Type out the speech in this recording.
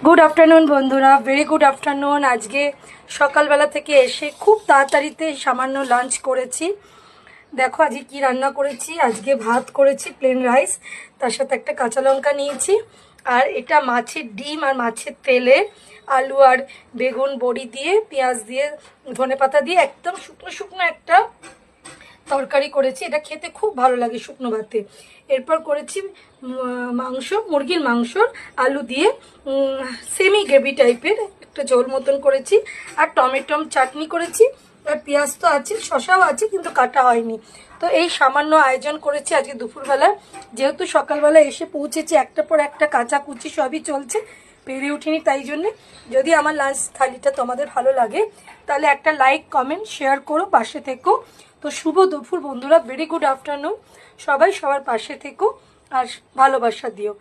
Good afternoon বন্ধুরা, very good afternoon. আজকে সকালবেলা থেকে এসে খুব তাড়াতাড়িতে সামান্য লাঞ্চ করেছি। দেখো আজকে কি রান্না করেছি। আজকে ভাত করেছি, প্লেন রাইস, তার সাথে একটা কাঁচা লঙ্কা নিয়েছি। আর এটা মাছের ডিম আর মাছের তেলে আলু আর বেগুন বড়ি দিয়ে পেঁয়াজ দিয়ে ধনেপাতা দিয়ে একদম শুকনো শুকনো একটা তরকারি করেছি। এটা খেতে খুব ভালো লাগে শুকনো ভাতে। এরপর করেছি মাংস, মুরগির মাংসর আলু দিয়ে সেমি গ্রেভি টাইপের একটা ঝোল মতন করেছি। আর টমেটো চাটনি করেছি। আর পেঁয়াজ তো আছে, শসাও আছে, কিন্তু কাটা হয়নি। তো এই সামান্য আয়োজন করেছি আজকে দুপুরবেলা। যেহেতু সকালবেলা এসে পৌঁছেছি, একটার পর একটা কাচাকুচি সবই চলছে, পেরে উঠিনি। তাই জন্যে যদি আমার লাঞ্চ থালিটা তোমাদের ভালো লাগে তাহলে একটা লাইক, কমেন্ট, শেয়ার করো, পাশে থেকো। তো শুভ দুপুর বন্ধুরা, ভেরি গুড আফটারনুন। সবাই সবার পাশে থেকো আর ভালোবাসা দিও।